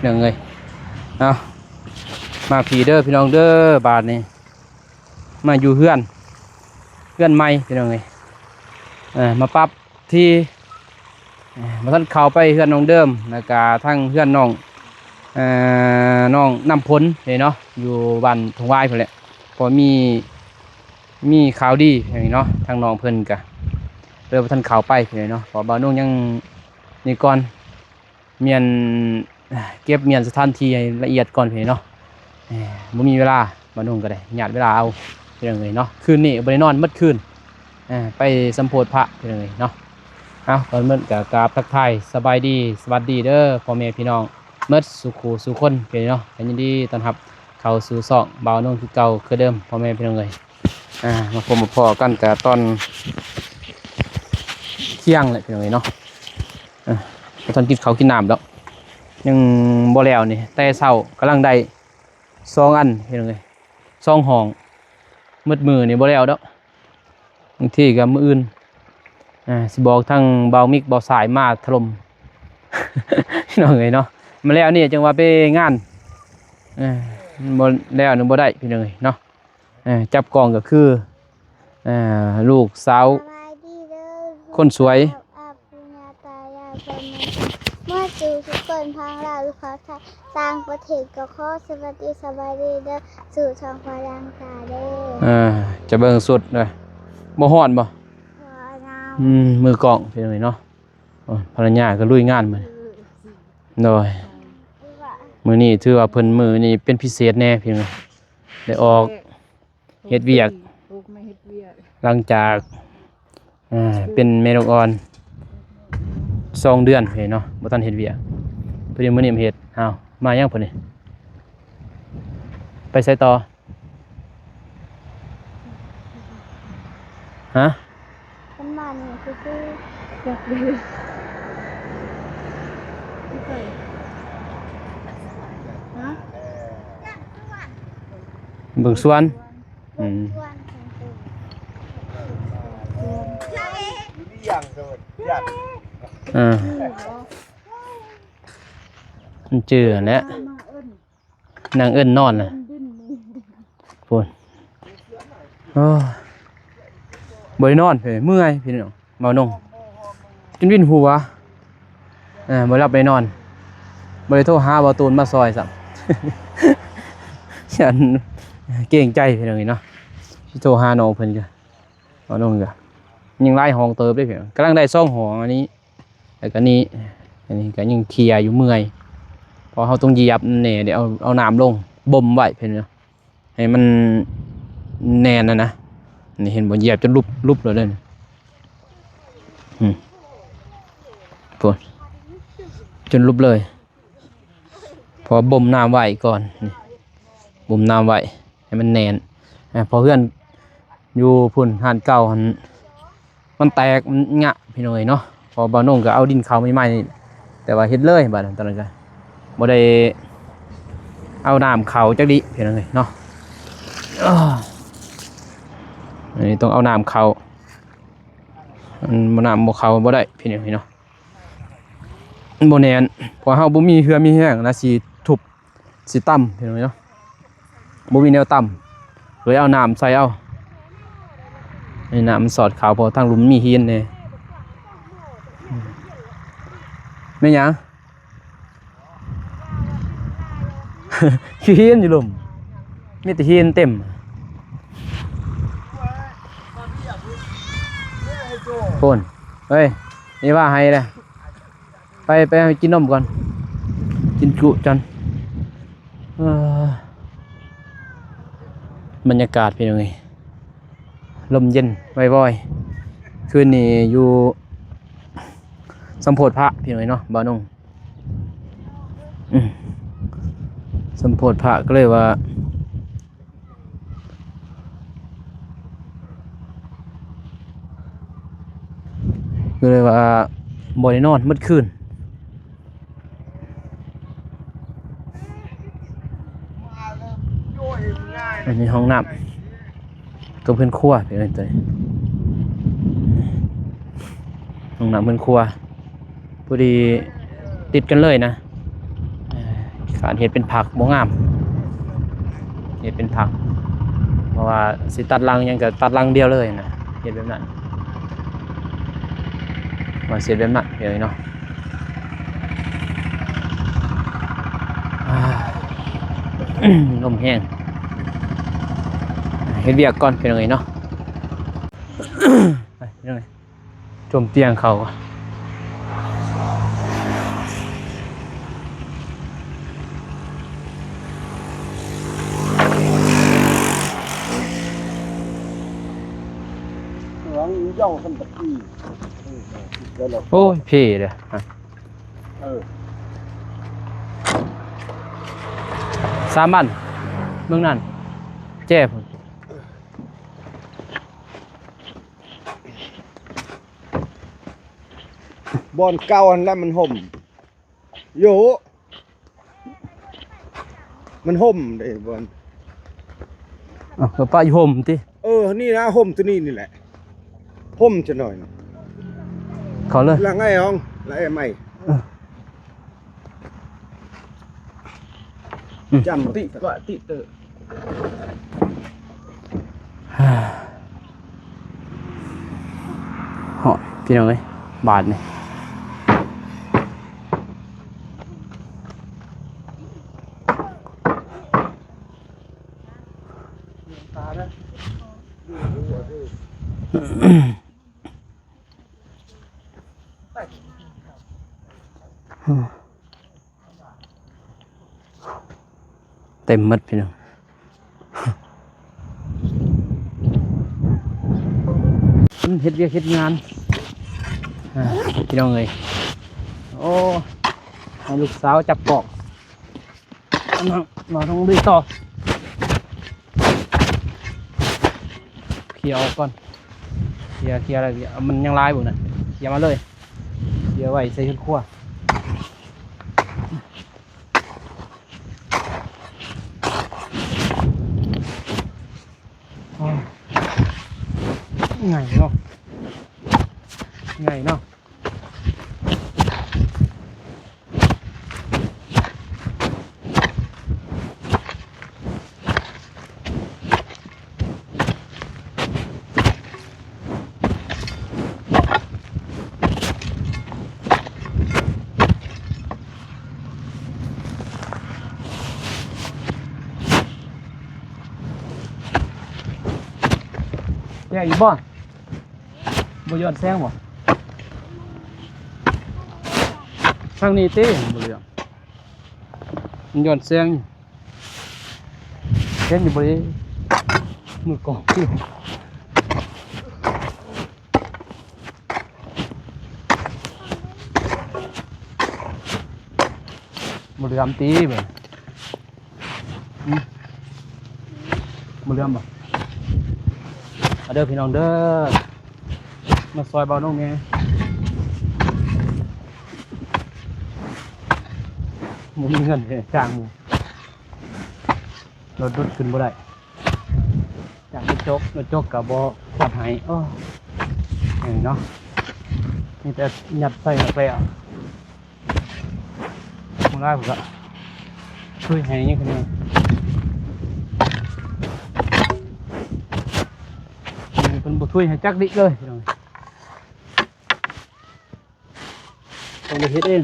หนึ่งเลยเอามาผีเด้อพี่น้องเด้อบาทนี่มาอยู่เฮือนใหม่พี่น้องเลยมาปรับที่มาท่านเข้าไปเฮือนน้องเดิมแล้วก็ทั้งเฮือนน้องน้องน้ำพ้นเนาะอยู่บ้านทงวายเพื่อนแหละพอมีข่าวดีอย่างนี้เนาะทางน้องเพิ่นกะเริ่มท่านเข้าไปเลยเนาะพอบ่าวนุ่งยังนี่ก่อนเมียนเก็บเมียนสถานที่ให้ละเอียดก่อนเนาะบ่มีเวลาบ่าวนุ่งก็ได้หยาดเวลาเอาเพื่อนเลยเนาะคืนนี้บ่ได้นอนมื้อคืนไปสัมโพธพระเพื่อนเลยเนาะเอาก่อนมื้อกะกราบทักทายสบายดีสวัสดีเด้อพ่อแม่พี่น้องเมื่อสุขสุขคนเนาะยินดีต้อนรับเข้าสู่ซ่องบ่าวนุ่งคือเก่าคือเดิมพ่อแม่พี่น้องเลยมาพบมาพอกันแต่ตอนเที่ยงเลยพี่น้องเนาะตอนกินข้าวกินน้ำแล้วยังบ่แล้วนี่แต่เช้ากำลังได้2 อันพี่น้องเลย2 ห้องมือนี่บ่แล้วเด้อบางทีก็มื้ออื่นสิบอกทั้งเบามิกเบาสายมาถล่ม พี่น้องเนาะมาแล้วนี่จังว่าไปงานบ่แล้วนึงบ่ได้พี่น้องเนาะจับกองก็คือลูกสาวคนสวยเมื่อจูทุกคนพังเราลูกเขาต่างประเทศก็ขอสวัสดีสบายดีเด้อสู่ช่องพลังตาเด้อจะเบิ่งสุดเลยบ่ฮ้อนบ่มือกองพี่น้องเนาะภรรยาก็ลุยงานมื้อโดยมื้อนี้ถือว่าเพิ่นมื้อนี้เป็นพิเศษแน่พี่น้องได้ออกเฮ็ดเวียกหลังจากเป็นแม่ลูกอ่อน2 เดือนเห็นเนาะบ่ทันเฮ็ดเวียกเพิ่นมื้อนี้มาเฮ็ดอ้าวมายังเพิ่นนี่ไปไสต่อฮะประมาณนี้คืออยากดูเบิ่งสวนมันเจือแล้วนางเอิ้นนอนน่ะพุ่นโอ้บ่ได้นอนเพิ่นเมื่อยพี่น้องเมานงจนวินหัวบ่รับได้นอนบ่ได้โทรหาบ่ตูนมาซอยซ้ํ ฉันเก่งใจพี่น้องเนาะสิโทรหาน้องเพิ่นก็บ่น้องก็ยังไล่ห้องเติบได้พี่น้องกำลังได้2 ห้องอันนี้แล้วก็นี้อันนี้ก็ยังเคลียร์อยู่เมื่อยพอเฮาต้องเหยียบแหน่เดี๋ยวเอาน้ำลงบ่มไว้พี่น้องให้มันแน่นนะนี่เห็นบ่เหยียบจนลุบเลยเด้อพุ่นจนลุบเลยพอบ่มน้ำไว้ก่อนนี่บ่มน้ำไว้ให้มันแน่นพอเพื่อนอยู่พุ่นหานเก่ามันแตกมันงะพี่น้อยเนาะพอบ่าวนุ่งก็เอาดินเขาใหม่ๆแต่ว่าเฮ็ดเลยบัดนั้นตอนนั้นก็บ่ได้เอาน้ำเขาจักดิพี่น้อยเนาะอันนี้ต้องเอาน้ำเขาน้ำบ่เขาบ่ได้พี่น้อยเนาะมันบ่แน่นพอเฮาบ่มีเหือมีแห้งนะสิทุบสิต่ำพี่น้อยเนาะบ่มีแนวต่ำเลยเอาน้ำใส่เอาให้น้ำมันสอดขาวพอทางหลุมมีหินเนี่ยไม่ยัง หินอยู่หลุมมีแต่หินเต็มโคนเฮ้ยนี่ว่าให้เลยไปกินนมก่อนกินจุจันบรรยากาศเป็นยังไงลมเย็นบ่อยๆคืนนี้อยู่สัมโพธพระพี่น้อยเนาะบ่าวนุ่งสัมโพธพระก็เลยว่าบ่ได้นอนมื้อคืนอันนี้ห้องน้ำก็เพื่อนครัวพี่น้อยตัวห้องน้ำเพื่อนครัวพอดีติดกันเลยนะ การเฮ็ดเป็นผักบ่งามเฮ็ดเป็นผักเพราะว่าสิตัดรังหยังก็ตัดรังเดียวเลยนะเฮ็ดแบบนั้นว่าเสร็จแบบนั้นเลยเนาะลมแห้งเฮ็ดเวียกก่อนเป็นยังไงเนาะไปเป็นยังไงจมเตียงเขาย่องกันตะกี้ โอ้ยเพ่เลยสามัญเมืองนั้นแจ้พุ่น บอนเก่าอันแล้วมันห่มโยมันห่มเด้บอน ก็ป้าอยู่ห่มติ นี่นะห่มตัวนี้นี่แหละห่มจะหน่อยนะ เขาเลย ละไงห้องละไอ้ไม่จำติก็ติเตอร์ เหาะพี่น้องเอ้ยบาทนี่เต็มหมดพี่น้องเฮ็ดเวียกเฮ็ดงานพี่น้องเอ้ยโอ้ให้ลูกสาวจับปอกมาต้องลุยต่อเคลียร์ออกก่อนเคลียร์อะไรมันยังลายอยู่นะเคลียร์มาเลยเคลียร์ไว้ใส่ขึ้นขั้วไงเนาะแยกอีกบ่ย้อนแซงบ่ทางนี้เต้บ่เรื่องมันย้อนแซงแซงอยู่บ่ได้มือกองอยู่บ่เรื่องตีบ่บ่เรื่องบ่เอาเด้อพี่น้องเด้อมาซอยเบาน้องแม่หมูมีเงินเลยจ้างหมูรถดุดขึ้นบ่ได้จ้างรถจกกับบ่จับให้อย่างเนาะนี่แต่ยัดใส่ลงไปมึงได้ผมก็ช่วยให้ยังไงเป็นบุตรช่วยให้จักดิเลยต้องไปเฮ็ดเอง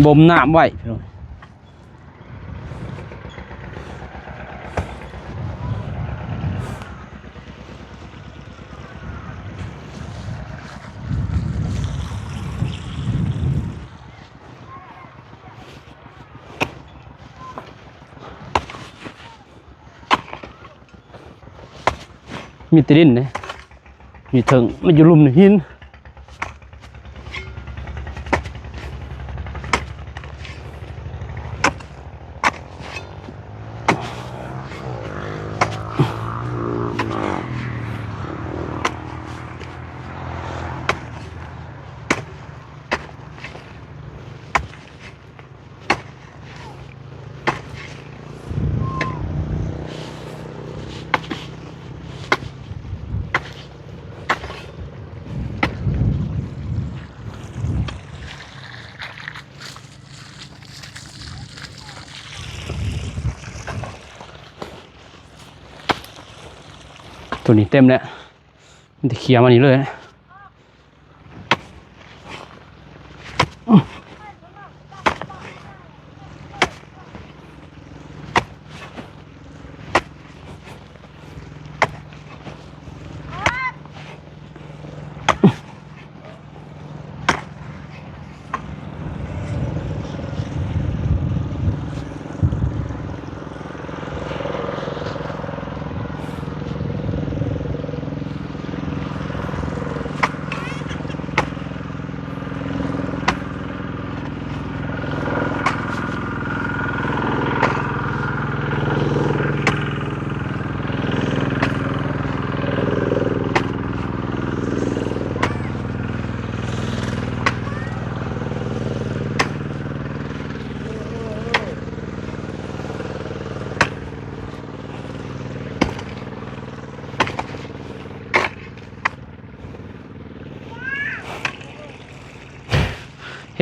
บ่มน้ำไว้ มีแตดินเนี่ยมีถึงมันอยู่ลุมหินตัวนี้เต็มแล้วมันจะเคลียร์มานี่เลยนะ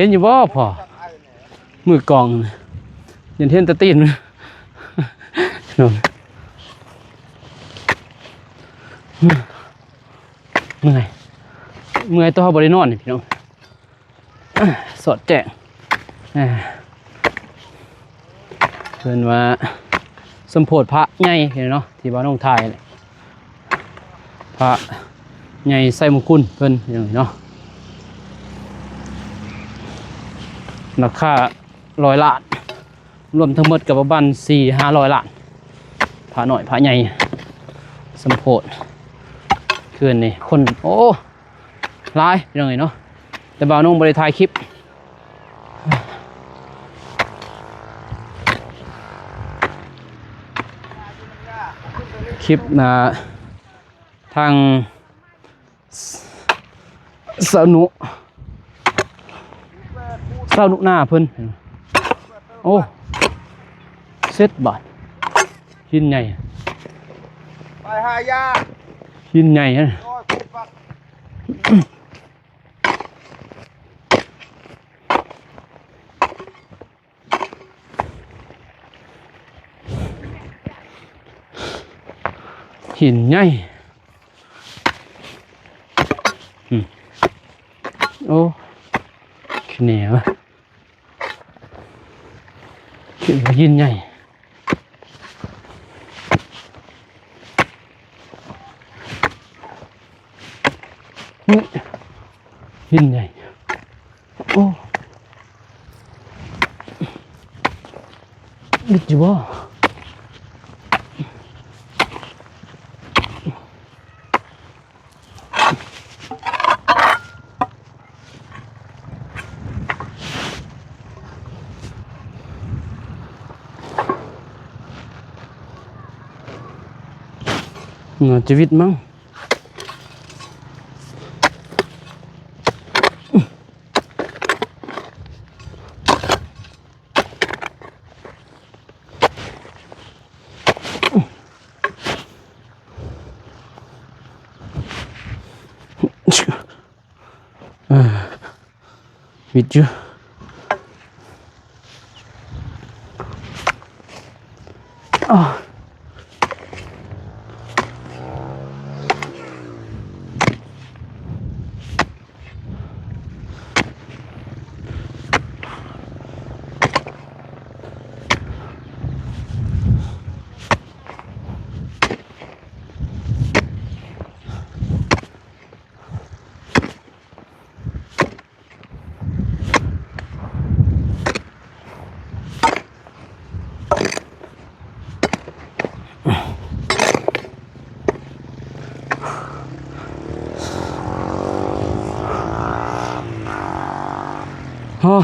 เห็นอยู่บ่พอมือกองยันเห็นตะตีนนอนเมื่อยตัวเขาบริโนอนนี่พี่น้องสอดแจ้งเพิ่นว่าสมโพธิพระใหญ่เห็นเนาะที่บ้านน้องทายเลยพระใหญ่ใส่มงกุฎเพิ่นอย่างนี้เนาะราคา100 ล้านรวมทั้งหมดกับประมาณ400-500 ล้านพระหน่อยพระใหญ่สมโพธิคืนนี่คนโอ้หลายอย่างนี้เนาะแต่บ่าวนุ่งบริถ่ายคลิปทางสนุหน้าเพิ่นโอ้เซ็ตบาทหินใหญ่ไปหายา หินใหญ่นะหินใหญ่โอ้ขี้เหนียวขี้หินใหญ่หินใหญ่โอ้ดิจิบ่ชีวิตมั้งวิจู อ้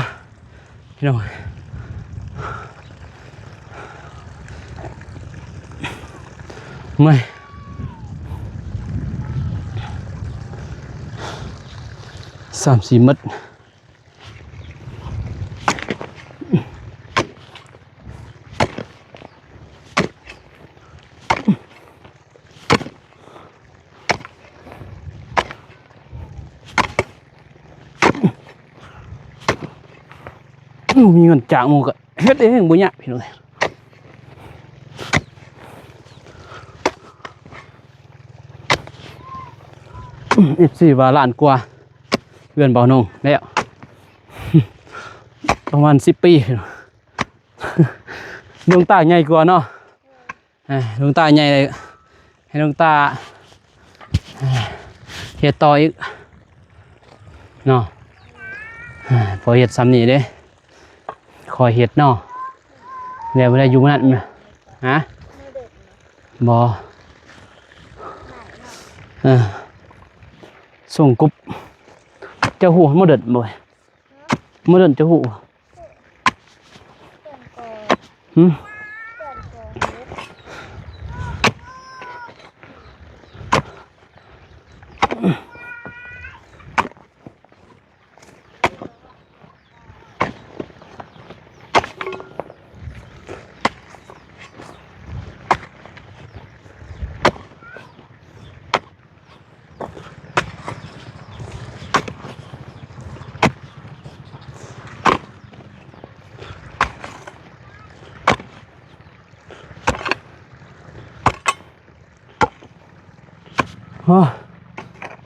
พี่น้องเมื่อย3-4 มัดมีเงินจ้างหมูก็เฮ็ดเองบ่ยากพี่น้อง14 ว่าล้านกว่าเพื่อนเบาหนงแล้ว ประมาณ10 ปีดวงตาใหญ่กว่าเนาะดวงตาใหญ่เลยให้ดวงตาเฮ็ดต่ออีกเนาะพอเฮ็ดซ้ำนี่เด้คอยเฮ็ดเนาะเดี๋ยวบ่ได้อยู่มื้อนั้นฮะบ่ส่งกรุ๊ปเจ้าหูมาเดินบ่มาเดินเจ้าหูหืม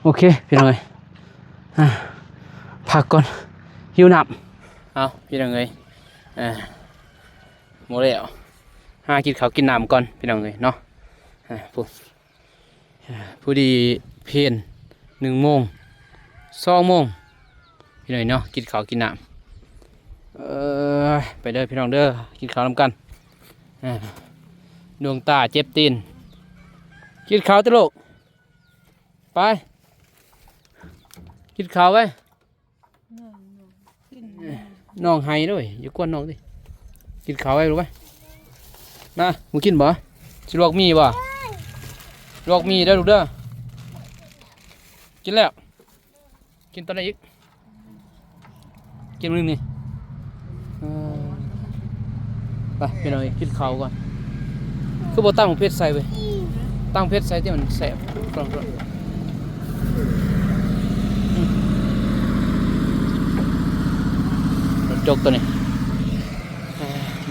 โอเคพี่น้องเอ้ยพักก่อนหิวน้ำเอาพี่น้องเอ้ยหมดแล้วกินข้าวกินน้ำก่อนพี่น้องเอ้ยเนาะผู้ดีเพียน1 โมง 2 โมงพี่น้องเนาะกินข้าวกินน้ำไปเด้อพี่น้องเด้อกินข้าวนำกันดวงตาเจ็บตีนกินข้าวตลกไปกินข้าวไว้น้องไห้ด้วยอย่ากวนน้องดิกินข้าวไว้รู้ไหมมามึงกินบ่สิลวกมีบ่ลวกมีได้ลูกเด้อกินแล้วกินตอนไหนอีกกินมื้อนี่ไปพี่น้องกินข้าวก่อนคือบ่ตั้งเพชรใส่ไปตั้งเพชรใส่ที่มันแสบร้อนจกตัวนี้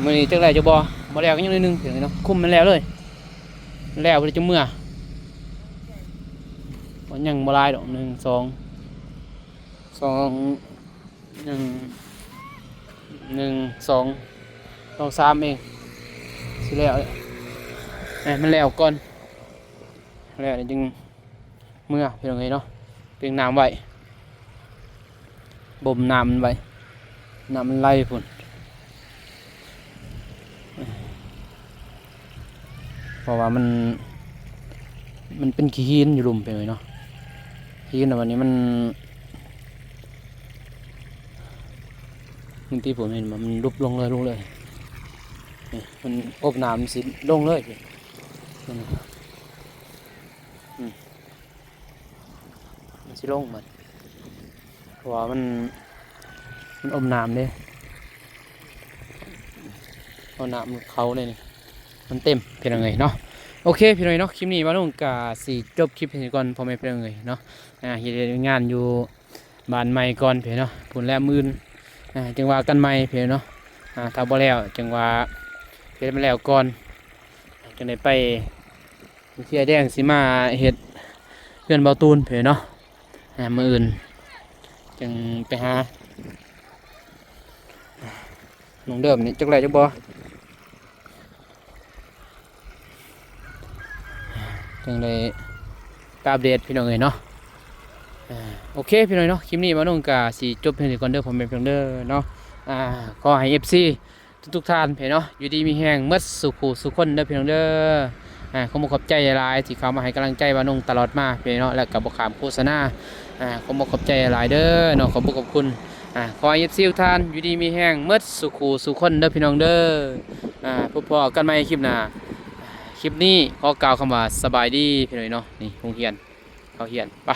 มื้อนี้จักไรจะบ่แล้วก็ยังนิดนึงถึงเนาะคุมมันแล้วเลยแล้วไปจนเมื่อยังบ่ลายดอก1 2 3เองสิแล้วมันแล้วก่อนแล้วจึงเมื่อเป็นยังไงเนาะเปียงน้ำไว้บ่มน้ำมันไว้น้ำมันไหลพุ่นเพราะว่ามันเป็นขี้หินอยู่รุมไปเลยเนาะขี้หินวันนี้มันที่ผมเห็นมันรุบลงเลยมันอบน้ำสิลงเลยมันสิลงมันเพราะว่ามันอมน้ำเลยเอาน้ำเขาเลยนี่มันเต็มเพียงไงเนาะโอเคพี่น้อยเนาะคลิปนี้มาลงกาสีจบคลิปเพียงก่อนพอไม่เพียงไงเนาะเฮ็ดงานอยู่บ้านใหม่ก่อนเพียงเนาะผลแล้วมื่นจังว่ากันใหม่เพียงเนาะถ้าบ่แล้วจังว่าเฮ็ดมาแล้วก่อนจังได้ไปเที่ยแดงสิมาเฮ็ดเพื่อนเบาตูนเพียงเนาะมื้ออื่นจังไปหาน้องเดิมนี่จักไรจักบ่จังได้อัปเดตพี่น้องเนาะโอเคพี่น้องเนาะคลิปนี้มาลงกาสีจบเพียงก่อนเด้อผมเป็นเพียงเด้อเนาะขอให้ FC ทุกท่านเพียงเนาะอยู่ดีมีแห้งเมื่อสุขสุขคนเด้อพี่น้องเด้อขอบคุณใจหลายที่เข้ามาให้กำลังใจมาลงตลอดมาพี่น้องและกับบขามโฆษณาขอบคุณใจหลายเด้อเนาะขอบคุณ ขอให้ซีทุกท่านอยู่ดีมีแห้งเมื่อสุขูสุขคนเด้อพี่น้องเด้อพบพอกันใหม่คลิปหน้าคลิปนี้ขอกล่าวคำว่าสบายดีพี่น้องเนาะนี่โรงเรียนเขาเรียนไป